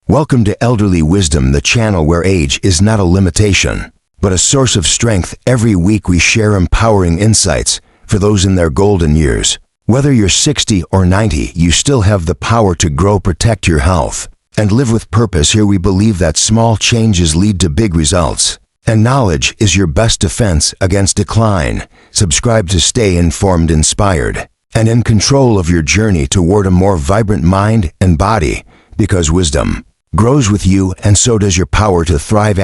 Welcome to Elderly Wisdom, the channel where age is not a limitation, but a source of strength. Every week we share empowering insights for those in their golden years. Whether you're 60 or 90, you still have the power to grow, protect your health, and live with purpose. Here we believe that small changes lead to big results, and knowledge is your best defense against decline. Subscribe to stay informed, inspired, and in control of your journey toward a more vibrant mind and body, because wisdom grows with you, and so does your power to thrive.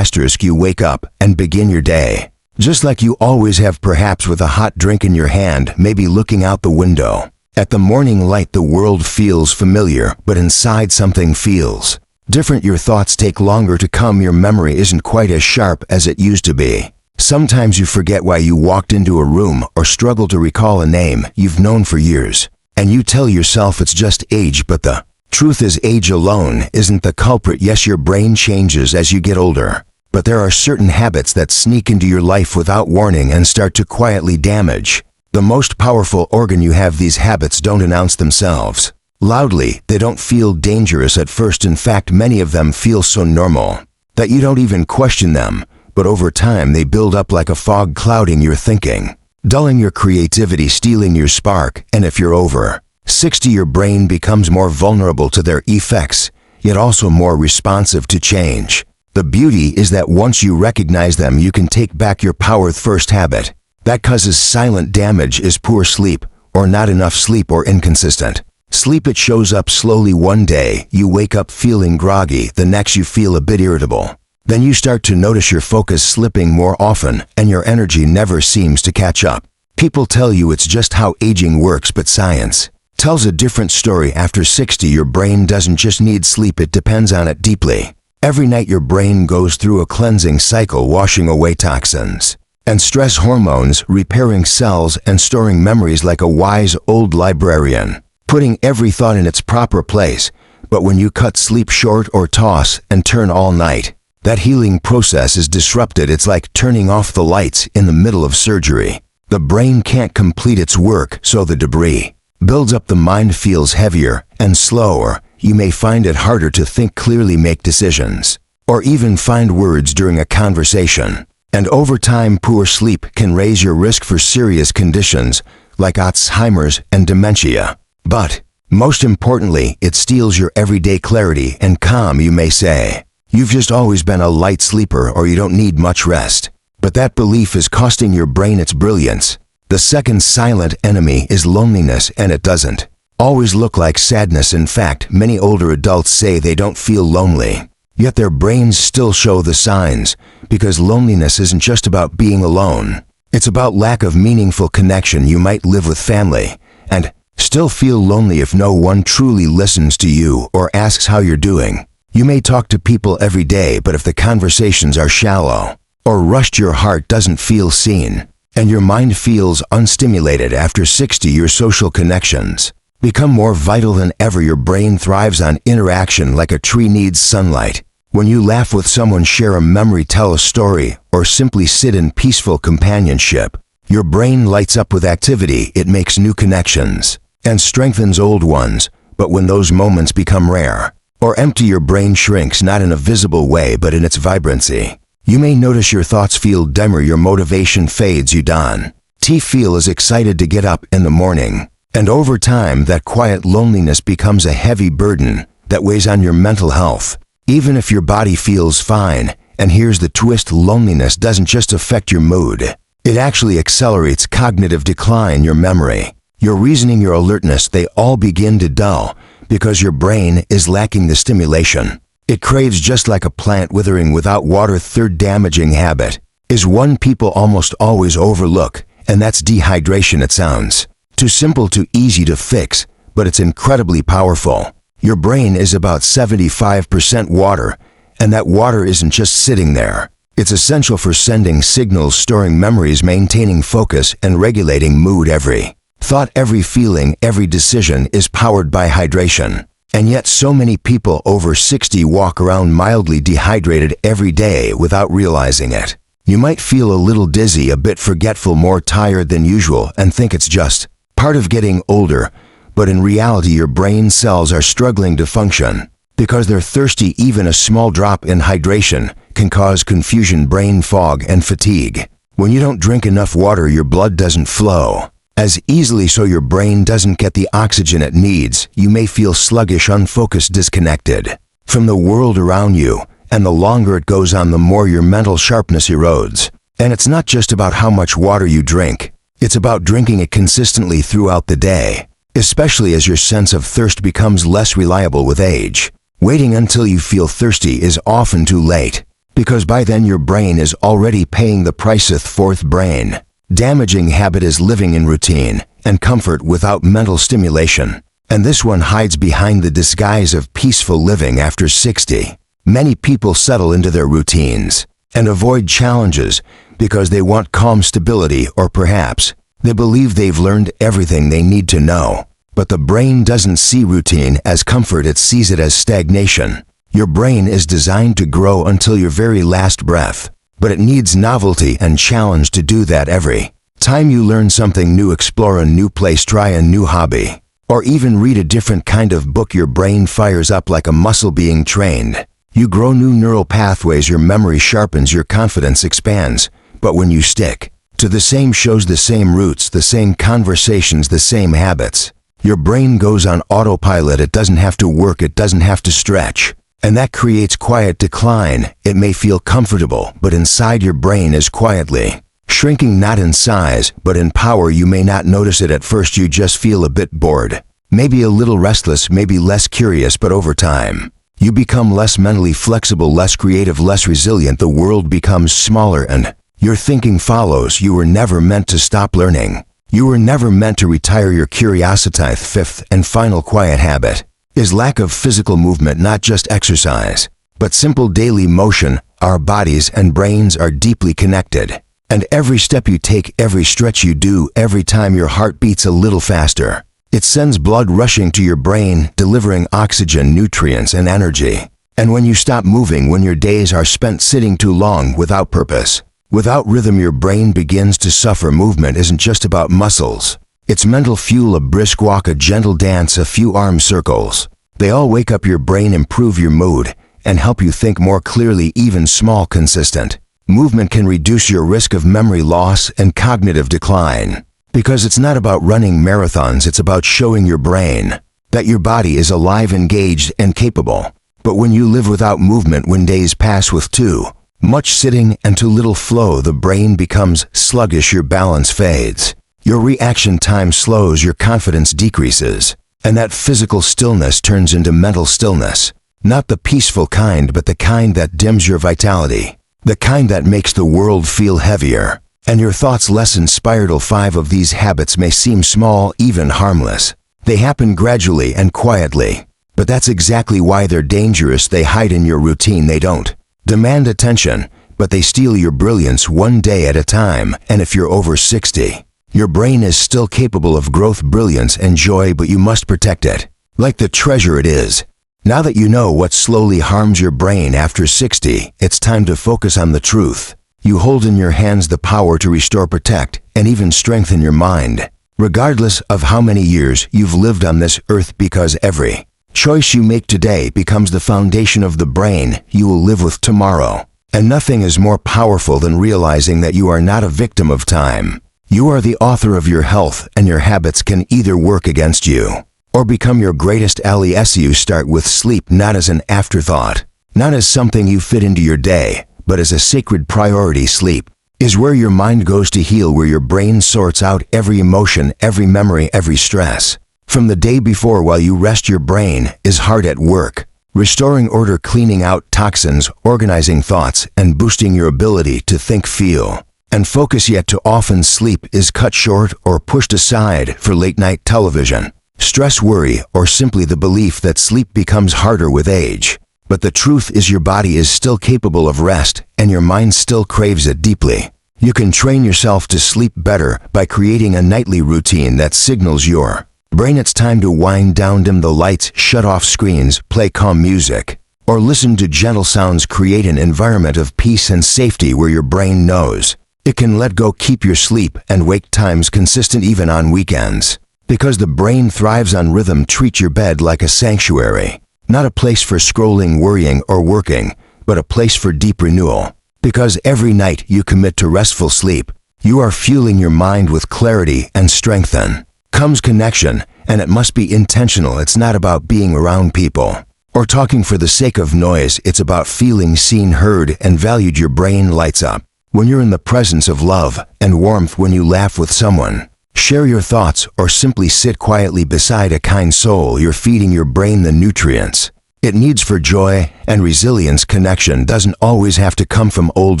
You wake up and begin your day just like you always have, perhaps with a hot drink in your hand, maybe looking out the window at the morning light. The world feels familiar, but inside something feels different. Your thoughts take longer to come. Your memory isn't quite as sharp as it used to be. Sometimes you forget why you walked into a room or struggle to recall a name you've known for years, and you tell yourself it's just age, but the truth is age alone isn't the culprit. Yes, your brain changes as you get older, but there are certain habits that sneak into your life without warning and start to quietly damage the most powerful organ you have. These habits don't announce themselves loudly. They don't feel dangerous at first. In fact, many of them feel so normal that you don't even question them. But over time, they build up like a fog, clouding your thinking, dulling your creativity, stealing your spark. And if you're over 60, your brain becomes more vulnerable to their effects, yet also more responsive to change. The beauty is that once you recognize them, you can take back your power. First habit that causes silent damage is poor sleep, or not enough sleep, or inconsistent sleep. It shows up slowly. One day, you wake up feeling groggy. The next, you feel a bit irritable. Then you start to notice your focus slipping more often, and your energy never seems to catch up. People tell you it's just how aging works, but science tells a different story. After 60, your brain doesn't just need sleep, it depends on it deeply. Every night your brain goes through a cleansing cycle, washing away toxins and stress hormones, repairing cells and storing memories like a wise old librarian, putting every thought in its proper place. But when you cut sleep short or toss and turn all night, that healing process is disrupted. It's like turning off the lights in the middle of surgery. The brain can't complete its work, so the debris builds up. The mind feels heavier and slower. You may find it harder to think clearly, make decisions, or even find words during a conversation. And over time, poor sleep can raise your risk for serious conditions like Alzheimer's and dementia. But most importantly, it steals your everyday clarity and calm. You may say, you've just always been a light sleeper, or you don't need much rest. But that belief is costing your brain its brilliance. The second silent enemy is loneliness, and it doesn't always look like sadness. In fact, many older adults say they don't feel lonely, yet their brains still show the signs, because loneliness isn't just about being alone. It's about lack of meaningful connection. You might live with family and still feel lonely if no one truly listens to you or asks how you're doing. You may talk to people every day, but if the conversations are shallow or rushed, your heart doesn't feel seen, and your mind feels unstimulated. After 60, your social connections become more vital than ever. Your brain thrives on interaction like a tree needs sunlight. When you laugh with someone, share a memory, tell a story, or simply sit in peaceful companionship, your brain lights up with activity. It makes new connections and strengthens old ones. But when those moments become rare or empty, your brain shrinks, not in a visible way, but in its vibrancy. You may notice your thoughts feel dimmer, your motivation fades. You don't feel as excited to get up in the morning. And over time, that quiet loneliness becomes a heavy burden that weighs on your mental health, even if your body feels fine. And here's the twist: loneliness doesn't just affect your mood. It actually accelerates cognitive decline. Your memory, your reasoning, your alertness, they all begin to dull because your brain is lacking the stimulation it craves, just like a plant withering without water. Third damaging habit is one people almost always overlook, and that's dehydration. It sounds too simple, too easy to fix, but it's incredibly powerful. Your brain is about 75% water, and that water isn't just sitting there. It's essential for sending signals, storing memories, maintaining focus, and regulating mood. Every thought, every feeling, every decision is powered by hydration. And yet so many people over 60 walk around mildly dehydrated every day without realizing it. You might feel a little dizzy, a bit forgetful, more tired than usual, and think it's just part of getting older, but in reality your brain cells are struggling to function. Because they're thirsty, even a small drop in hydration can cause confusion, brain fog, and fatigue. When you don't drink enough water, your blood doesn't flow as easily, so your brain doesn't get the oxygen it needs. You may feel sluggish, unfocused, disconnected from the world around you, and the longer it goes on, the more your mental sharpness erodes. And it's not just about how much water you drink. It's about drinking it consistently throughout the day, especially as your sense of thirst becomes less reliable with age. Waiting until you feel thirsty is often too late, because by then your brain is already paying the priceth forth. Brain damaging habit is living in routine and comfort without mental stimulation. And this one hides behind the disguise of peaceful living. After 60, many people settle into their routines and avoid challenges because they want calm stability, or perhaps they believe they've learned everything they need to know. But the brain doesn't see routine as comfort, it sees it as stagnation. Your brain is designed to grow until your very last breath, but it needs novelty and challenge to do that. Every time you learn something new, explore a new place, try a new hobby, or even read a different kind of book, your brain fires up like a muscle being trained. You grow new neural pathways, your memory sharpens, your confidence expands. But when you stick to the same shows, the same routes, the same conversations, the same habits, your brain goes on autopilot. It doesn't have to work, it doesn't have to stretch. And that creates quiet decline. It may feel comfortable, but inside your brain is quietly shrinking, not in size, but in power. You may not notice it at first. You just feel a bit bored, maybe a little restless, maybe less curious, but over time, you become less mentally flexible, less creative, less resilient. The world becomes smaller and your thinking follows. You were never meant to stop learning. You were never meant to retire your curiosity. Fifth and final quiet habit is lack of physical movement, not just exercise, but simple daily motion. Our bodies and brains are deeply connected, and every step you take, every stretch you do, every time your heart beats a little faster, it sends blood rushing to your brain, delivering oxygen, nutrients, and energy. And when you stop moving, when your days are spent sitting too long without purpose, without rhythm, your brain begins to suffer. Movement isn't just about muscles. It's mental fuel, a brisk walk, a gentle dance, a few arm circles. They all wake up your brain, improve your mood, and help you think more clearly. Even small, consistent movement can reduce your risk of memory loss and cognitive decline. Because it's not about running marathons, it's about showing your brain that your body is alive, engaged, and capable. But when you live without movement, when days pass with too much sitting and too little flow, the brain becomes sluggish, your balance fades, your reaction time slows, your confidence decreases, and that physical stillness turns into mental stillness. Not the peaceful kind, but the kind that dims your vitality, the kind that makes the world feel heavier, and your thoughts less inspired. 5 of these habits may seem small, even harmless. They happen gradually and quietly, but that's exactly why they're dangerous. They hide in your routine. They don't demand attention, but they steal your brilliance one day at a time. And if you're over 60, your brain is still capable of growth, brilliance, and joy, but you must protect it like the treasure it is. Now that you know what slowly harms your brain after 60, it's time to focus on the truth. You hold in your hands the power to restore, protect, and even strengthen your mind, regardless of how many years you've lived on this earth, because every choice you make today becomes the foundation of the brain you will live with tomorrow. And nothing is more powerful than realizing that you are not a victim of time. You are the author of your health, and your habits can either work against you or become your greatest ally. You start with sleep, not as an afterthought, not as something you fit into your day, but as a sacred priority. Sleep is where your mind goes to heal, where your brain sorts out every emotion, every memory, every stress from the day before. While you rest, your brain is hard at work, restoring order, cleaning out toxins, organizing thoughts, and boosting your ability to think, feel, and focus. Yet too often, sleep is cut short or pushed aside for late-night television, stress, worry, or simply the belief that sleep becomes harder with age. But the truth is, your body is still capable of rest, and your mind still craves it deeply. You can train yourself to sleep better by creating a nightly routine that signals your brain it's time to wind down. Dim the lights, shut off screens, play calm music, or listen to gentle sounds. Create an environment of peace and safety where your brain knows it can let go. Keep your sleep and wake times consistent, even on weekends, because the brain thrives on rhythm. Treat your bed like a sanctuary Not a place for scrolling, worrying, or working, but a place for deep renewal. Because every night you commit to restful sleep, you are fueling your mind with clarity and strength. Then comes connection, and it must be intentional. It's not about being around people or talking for the sake of noise. It's about feeling seen, heard, and valued. Your brain lights up when you're in the presence of love and warmth, when you laugh with someone, share your thoughts, or simply sit quietly beside a kind soul. You're feeding your brain the nutrients it needs for joy and resilience. Connection doesn't always have to come from old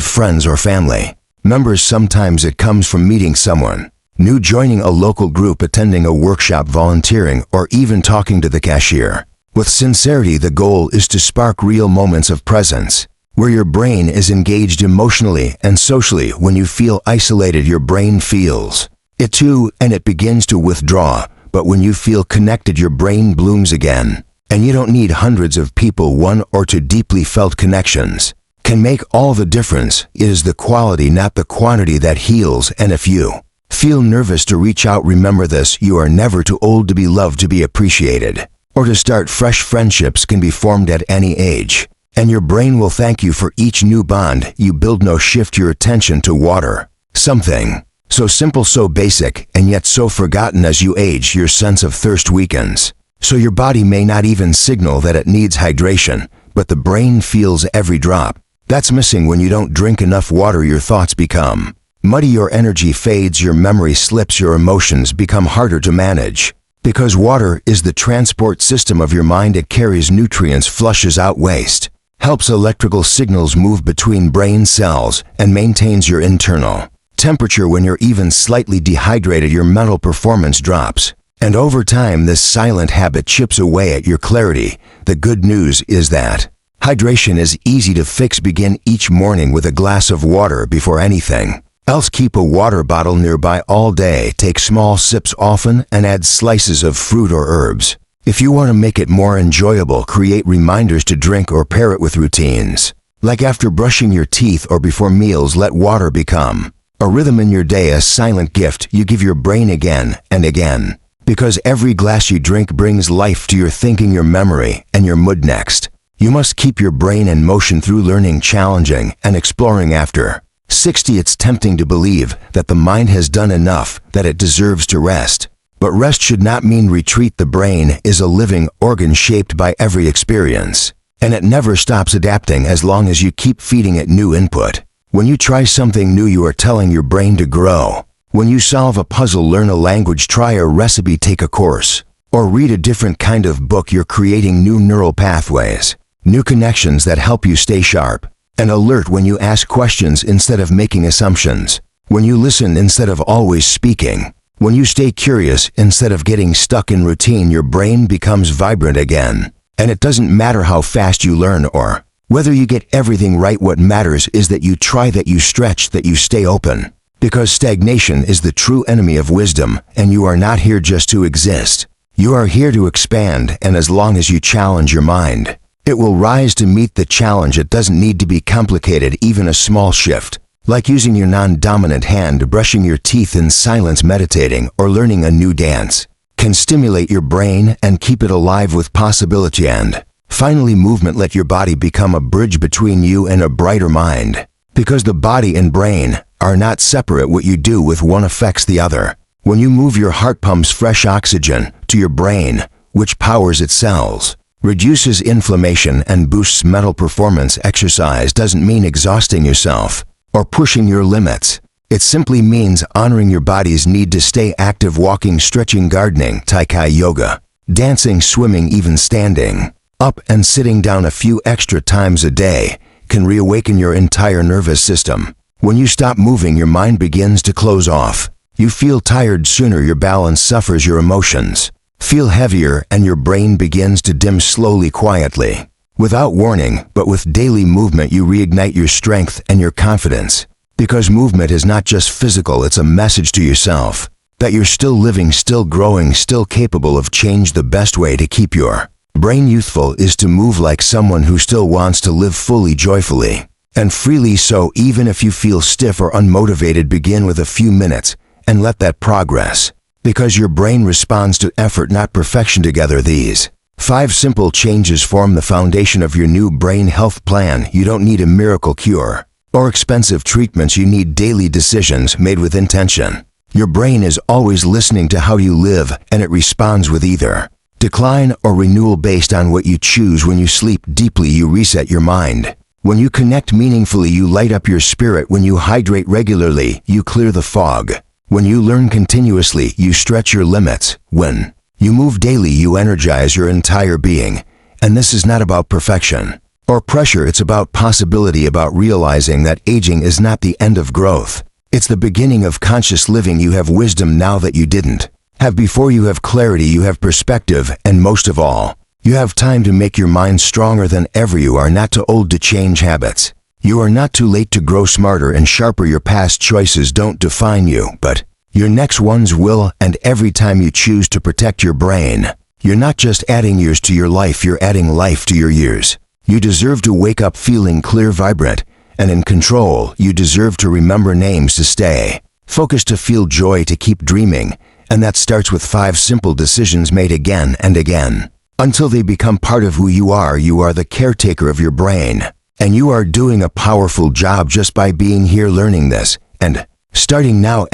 friends or family members. Sometimes it comes from meeting someone new, joining a local group, attending a workshop, volunteering, or even talking to the cashier. With sincerity, the goal is to spark real moments of presence, where your brain is engaged emotionally and socially. When you feel isolated, your brain feels it too, and it begins to withdraw. But when you feel connected, your brain blooms again. And you don't need hundreds of people. One or two deeply felt connections can make all the difference. It is the quality, not the quantity, that heals. And if you feel nervous to reach out, remember this: you are never too old to be loved, to be appreciated, or to start fresh. Friendships can be formed at any age, and your brain will thank you for each new bond you build. Now shift your attention to water, something so simple, so basic, and yet so forgotten. As you age, your sense of thirst weakens, so your body may not even signal that it needs hydration, but the brain feels every drop that's missing. When you don't drink enough water, your thoughts become muddy, your energy fades, your memory slips, your emotions become harder to manage. Because water is the transport system of your mind. It carries nutrients, flushes out waste, helps electrical signals move between brain cells, and maintains your internal temperature. When you're even slightly dehydrated, your mental performance drops. And over time, this silent habit chips away at your clarity. The good news is that hydration is easy to fix. Begin each morning with a glass of water before anything else. Keep a water bottle nearby all day. Take small sips often, and add slices of fruit or herbs. If you want to make it more enjoyable, create reminders to drink or pair it with routines, like after brushing your teeth or before meals. Let water become a rhythm in your day, a silent gift you give your brain again and again. Because every glass you drink brings life to your thinking, your memory, and your mood. Next, you must keep your brain in motion through learning, challenging, and exploring. After 60, it's tempting to believe that the mind has done enough, that it deserves to rest. But rest should not mean retreat. The brain is a living organ shaped by every experience, and it never stops adapting as long as you keep feeding it new input. When you try something new, you are telling your brain to grow. When you solve a puzzle, learn a language, try a recipe, take a course, or read a different kind of book, you're creating new neural pathways, new connections that help you stay sharp and alert. When you ask questions instead of making assumptions, when you listen instead of always speaking, when you stay curious instead of getting stuck in routine, your brain becomes vibrant again. And it doesn't matter how fast you learn or whether you get everything right. What matters is that you try, that you stretch, that you stay open. Because stagnation is the true enemy of wisdom, and you are not here just to exist. You are here to expand, and as long as you challenge your mind, it will rise to meet the challenge. It doesn't need to be complicated. Even a small shift, like using your non-dominant hand, brushing your teeth in silence, meditating, or learning a new dance, can stimulate your brain and keep it alive with possibility. And finally, movement. Let your body become a bridge between you and a brighter mind. Because the body and brain are not separate. What you do with one affects the other. When you move, your heart pumps fresh oxygen to your brain, which powers its cells, reduces inflammation, and boosts mental performance. Exercise doesn't mean exhausting yourself or pushing your limits. It simply means honoring your body's need to stay active. Walking, stretching, gardening, tai chi, yoga, dancing, swimming, even standing up and sitting down a few extra times a day can reawaken your entire nervous system. When you stop moving, your mind begins to close off. You feel tired sooner, your balance suffers, your emotions feel heavier, and your brain begins to dim slowly, quietly, without warning. But with daily movement, you reignite your strength and your confidence. Because movement is not just physical, it's a message to yourself that you're still living, still growing, still capable of change. The best way to keep your brain youthful is to move like someone who still wants to live fully, joyfully, and freely. So even if you feel stiff or unmotivated, begin with a few minutes and let that progress. Because your brain responds to effort, not perfection. Together, these 5 simple changes form the foundation of your new brain health plan. You don't need a miracle cure or expensive treatments. You need daily decisions made with intention. Your brain is always listening to how you live, and it responds with either decline or renewal based on what you choose. When you sleep deeply, you reset your mind. When you connect meaningfully, you light up your spirit. When you hydrate regularly, you clear the fog. When you learn continuously, you stretch your limits. When you move daily, you energize your entire being. And this is not about perfection or pressure. It's about possibility, about realizing that aging is not the end of growth. It's the beginning of conscious living. You have wisdom now that you didn't have before. You have clarity, you have perspective, and most of all, you have time to make your mind stronger than ever. You are not too old to change habits. You are not too late to grow smarter and sharper. Your past choices don't define you, but your next ones will. And every time you choose to protect your brain, you're not just adding years to your life, you're adding life to your years. You deserve to wake up feeling clear, vibrant, and in control. You deserve to remember names, to stay focused, to feel joy, to keep dreaming. And that starts with 5 simple decisions made again and again until they become part of who you are. You are the caretaker of your brain, and you are doing a powerful job just by being here learning this and starting now.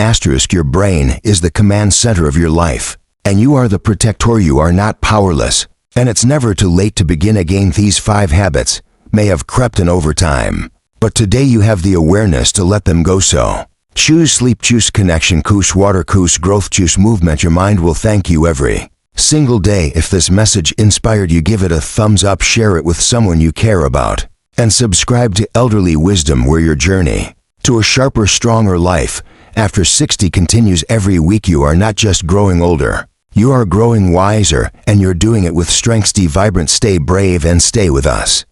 Your brain is the command center of your life, and you are the protector. You are not powerless, and it's never too late to begin again. These 5 habits may have crept in over time, but today you have the awareness to let them go. So choose sleep, choose connection, choose water, choose growth, choose movement. Your mind will thank you every single day. If this message inspired you, give it a thumbs up, share it with someone you care about, and subscribe to Elderly Wisdom, where your journey to a sharper, stronger life after 60 continues every week. You are not just growing older, you are growing wiser, and you're doing it with strength. Stay vibrant, stay brave, and stay with us.